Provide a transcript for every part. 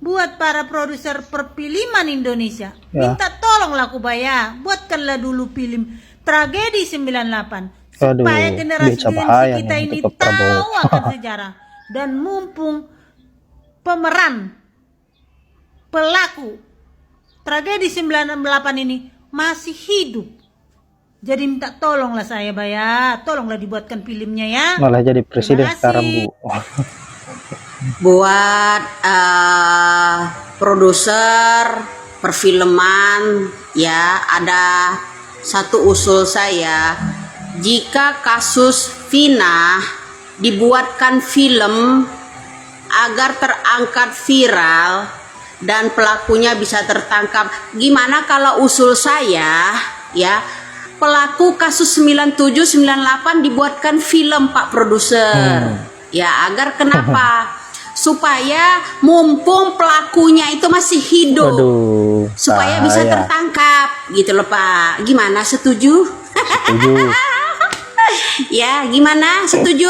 buat para produser perfilman Indonesia, minta tolonglah Kubaya, buatkanlah dulu film Tragedi 98 supaya generasi kita ini tahu akan sejarah. Dan mumpung pemeran pelaku Tragedi 98 ini masih hidup, jadi minta tolonglah saya Baya, tolonglah dibuatkan filmnya ya. Malah jadi presiden sekarang Bu. Buat produser perfilman ya, ada satu usul saya, jika kasus Vina dibuatkan film agar terangkat viral dan pelakunya bisa tertangkap, gimana kalau usul saya ya, pelaku kasus 97-98 dibuatkan film Pak produser ya, agar kenapa? Supaya mumpung pelakunya itu masih hidup, supaya bisa tertangkap gitu loh Pak. Gimana, setuju? Setuju. Ya, gimana, setuju?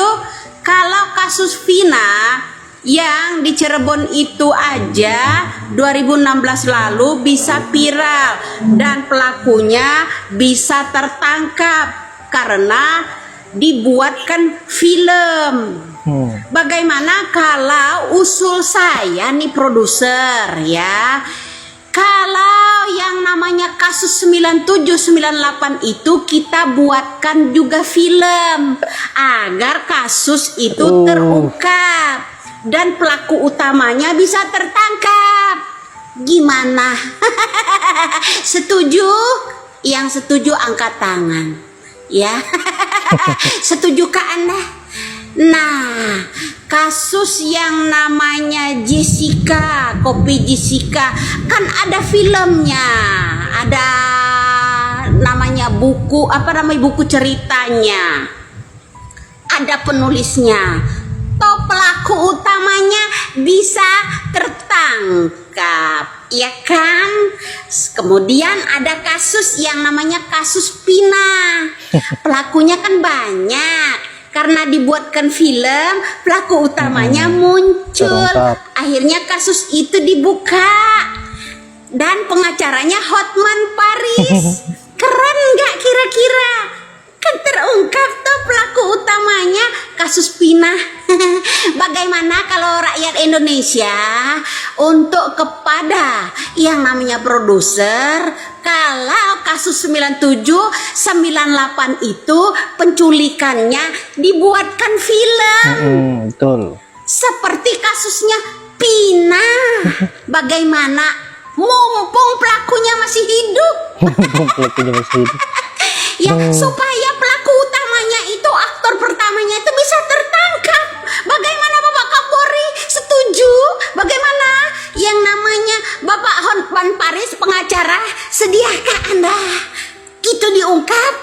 Kalau kasus Vina yang di Cirebon itu aja 2016 lalu bisa viral dan pelakunya bisa tertangkap karena dibuatkan film. Bagaimana kalau usul saya nih produser ya, kalau yang namanya kasus 97-98 itu kita buatkan juga film agar kasus itu terungkap dan pelaku utamanya bisa tertangkap. Gimana? Setuju? Yang setuju angkat tangan ya. Setujukah Anda? Nah, kasus yang namanya Jessica, Kopi Jessica, kan ada filmnya, ada namanya buku, buku ceritanya, ada penulisnya, toh pelaku utamanya bisa tertangkap, ya kan? Kemudian ada kasus yang namanya kasus Vina, pelakunya kan banyak. Karena dibuatkan film, pelaku utamanya muncul. Akhirnya kasus itu dibuka. Dan pengacaranya Hotman Paris. Keren nggak kira-kira? Kan terungkap tuh pelaku utamanya kasus Vina. Bagaimana kalau rakyat Indonesia untuk kepada yang namanya produser, kalau kasus 97-98 itu penculikannya dibuatkan film. Betul. Seperti kasusnya Vina. Bagaimana? Mumpung pelakunya masih hidup. Ya, supaya pelaku utamanya itu, aktor pertamanya itu bisa tertangkap. Bagaimana Bapak Kapolri? Setuju? Bagaimana yang namanya Bapak Hotman Paris pengacara? Sediakah Anda itu diungkap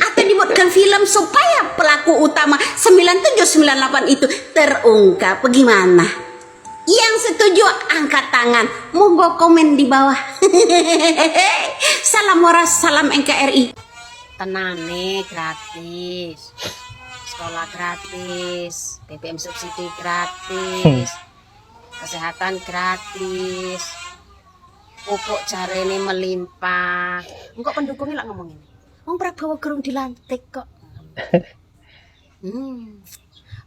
atau dibuatkan film supaya pelaku utama 97-98 itu terungkap? Bagaimana? Yang setuju angkat tangan, monggo komen di bawah. Salam waras, salam NKRI. Tenane gratis, sekolah gratis, BBM subsidi gratis, kesehatan gratis, pupuk jarene melimpah. Engkau pendukungnya lah ngomong ini. Wong Prabowo gerung dilantik kok.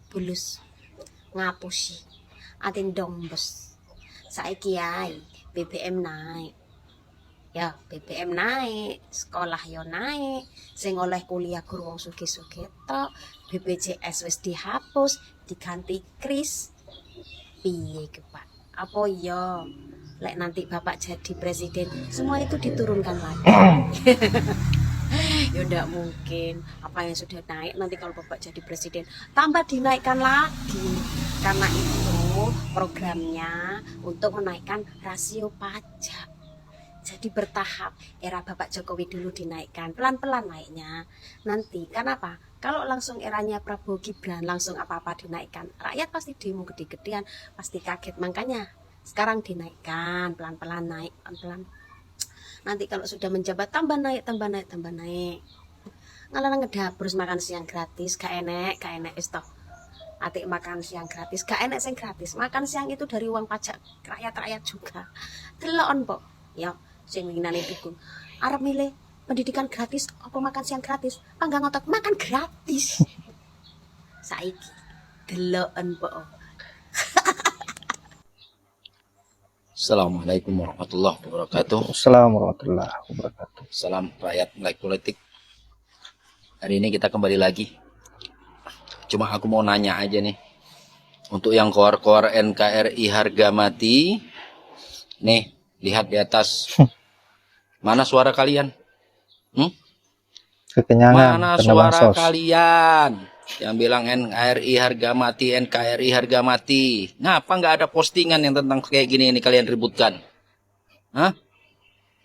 Bulus ngapusi, atin dombes. Saiki ae BBM naik. Ya, BBM naik, sekolah yo naik, sing oleh kuliah guru wong sugih-sugih tok, BPJS wis dihapus, diganti Kris. Piye ke Pak? Apa yo lek nanti Bapak jadi presiden, semua itu diturunkan lagi? Ya ndak mungkin. Apa yang sudah naik nanti kalau Bapak jadi presiden tambah dinaikkan lagi. Karena itu programnya untuk menaikkan rasio pajak. Jadi bertahap, era Bapak Jokowi dulu dinaikkan, pelan-pelan naiknya. Nanti, kenapa? Kalau langsung eranya Prabowo Gibran, langsung apa-apa dinaikkan, rakyat pasti demo gede-gedean, pasti kaget. Makanya sekarang dinaikkan, pelan-pelan naik, pelan-pelan. Nanti kalau sudah menjabat, tambah naik, tambah naik, tambah naik. Ngalah ngedapur makan siang gratis, gak enek, isto. atik makan siang gratis, gak enak sing gratis. Makan siang itu dari uang pajak rakyat-rakyat juga. Delokon po, ya sing winginane dukung. Arep milih pendidikan gratis apa makan siang gratis? Panggang otot makan gratis. Saiki delokon po. Assalamualaikum warahmatullahi wabarakatuh. Assalamualaikum warahmatullahi wabarakatuh. Salam rakyat melek politik. Hari ini kita kembali lagi. Cuma aku mau nanya aja nih. Untuk yang koar-koar NKRI harga mati. Nih, lihat di atas. Mana suara kalian? Kekenyangan Mana karena suara bansos. kalian? Yang bilang NKRI harga mati, NKRI harga mati. Ngapa nggak ada postingan yang tentang kayak gini ini kalian ributkan? Hah?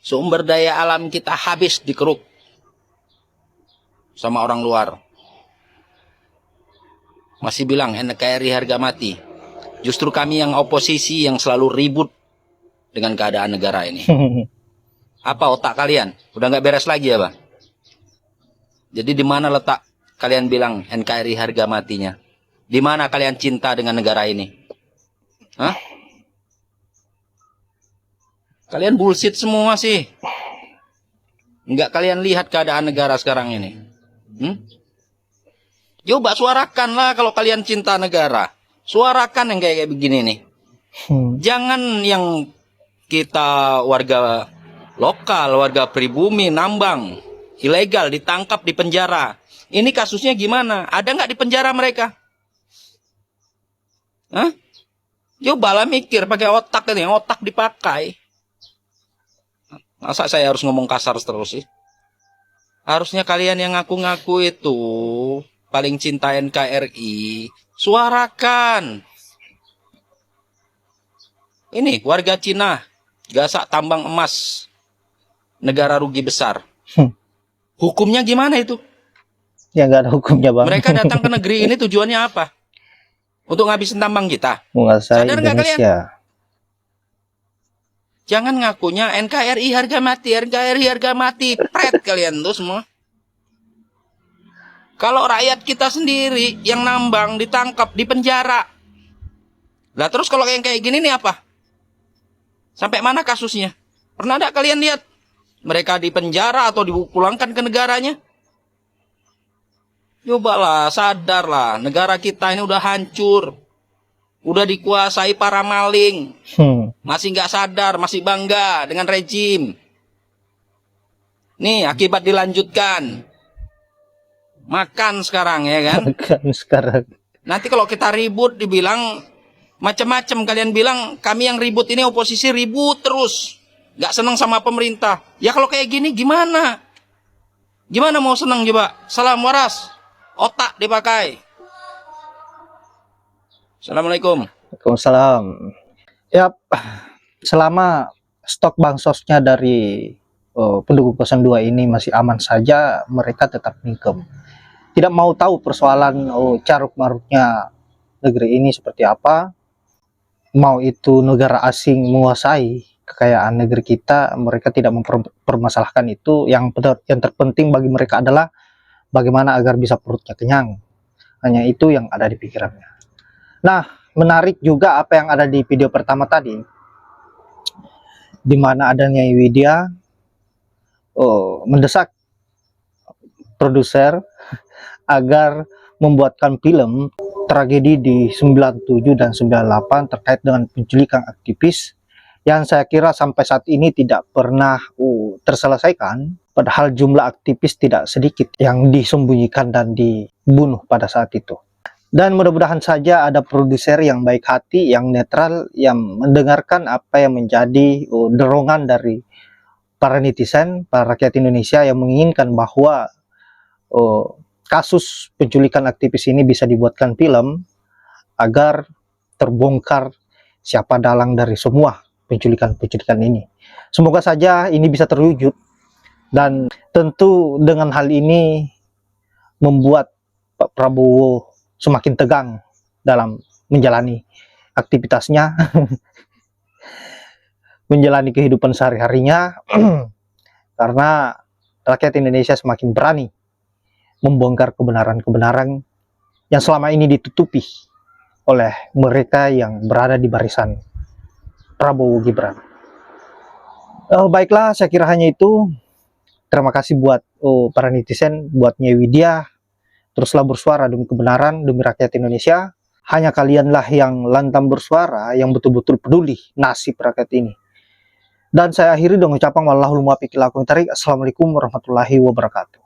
Sumber daya alam kita habis dikeruk sama orang luar. Masih bilang NKRI harga mati. Justru kami yang oposisi yang selalu ribut dengan keadaan negara ini. Apa otak kalian? Udah nggak beres lagi ya, Bang? Jadi di mana letak kalian bilang NKRI harga matinya? Di mana kalian cinta dengan negara ini? Hah? Kalian bullshit semua sih. Enggak kalian lihat keadaan negara sekarang ini. Coba suarakanlah kalau kalian cinta negara. Suarakan yang kayak begini nih. Jangan yang kita warga lokal, warga pribumi, nambang, ilegal, ditangkap di penjara. Ini kasusnya gimana? Ada nggak di penjara mereka? Hah? Cobalah mikir pakai otak ini, otak dipakai. Masa saya harus ngomong kasar terus sih? Harusnya kalian yang ngaku-ngaku itu paling cinta NKRI, suarakan. Ini warga Cina, gasak tambang emas, negara rugi besar. Hukumnya gimana itu? Ya nggak ada hukumnya, Bang. Mereka datang ke negeri ini tujuannya apa? Untuk ngabisin tambang kita. Menguasai Sadar nggak Indonesia. Jangan ngakunya NKRI harga mati, NKRI harga mati. Pret kalian tuh semua. Kalau rakyat kita sendiri yang nambang ditangkap di penjara. Lah terus kalau yang kayak gini nih apa? Sampai mana kasusnya? Pernah ada kalian lihat mereka di penjara atau dipulangkan ke negaranya? Cobalah, sadarlah, negara kita ini udah hancur. Udah dikuasai para maling. Masih nggak sadar, masih bangga dengan rejim. Nih, akibat dilanjutkan. Makan sekarang, ya kan? Makan sekarang. Nanti kalau kita ribut, dibilang macam-macam. Kalian bilang, kami yang ribut ini oposisi ribut terus. Nggak senang sama pemerintah. Ya kalau kayak gini, gimana? Gimana mau senang coba? Salam waras. Otak dipakai. Assalamualaikum. Waalaikumsalam. Ya, selama stok bansosnya dari pendukung 02 ini masih aman saja, mereka tetap ningkem. Tidak mau tahu persoalan caruk marutnya negeri ini seperti apa. Mau itu negara asing menguasai kekayaan negeri kita, mereka tidak mempermasalahkan itu. Yang terpenting bagi mereka adalah bagaimana agar bisa perutnya kenyang. Hanya itu yang ada di pikirannya. Nah, menarik juga apa yang ada di video pertama tadi, di mana adanya Widya mendesak produser agar membuatkan film tragedi di 97 dan 98 terkait dengan penculikan aktivis yang saya kira sampai saat ini tidak pernah terselesaikan. Padahal jumlah aktivis tidak sedikit yang disembunyikan dan dibunuh pada saat itu. Dan mudah-mudahan saja ada produser yang baik hati, yang netral, yang mendengarkan apa yang menjadi dorongan dari para netizen, para rakyat Indonesia yang menginginkan bahwa kasus penculikan aktivis ini bisa dibuatkan film agar terbongkar siapa dalang dari semua penculikan-penculikan ini. Semoga saja ini bisa terwujud. Dan tentu dengan hal ini membuat Pak Prabowo semakin tegang dalam menjalani aktivitasnya, menjalani kehidupan sehari-harinya, karena rakyat Indonesia semakin berani membongkar kebenaran-kebenaran yang selama ini ditutupi oleh mereka yang berada di barisan Prabowo Gibran. Baiklah, saya kira hanya itu. Terima kasih buat para netizen, buat Widya. Teruslah bersuara demi kebenaran, demi rakyat Indonesia. Hanya kalianlah yang lantang bersuara, yang betul-betul peduli nasib rakyat ini. Dan saya akhiri dengan ucapan wallahul muwaffiq ila aqwamit thoriq. Assalamualaikum warahmatullahi wabarakatuh.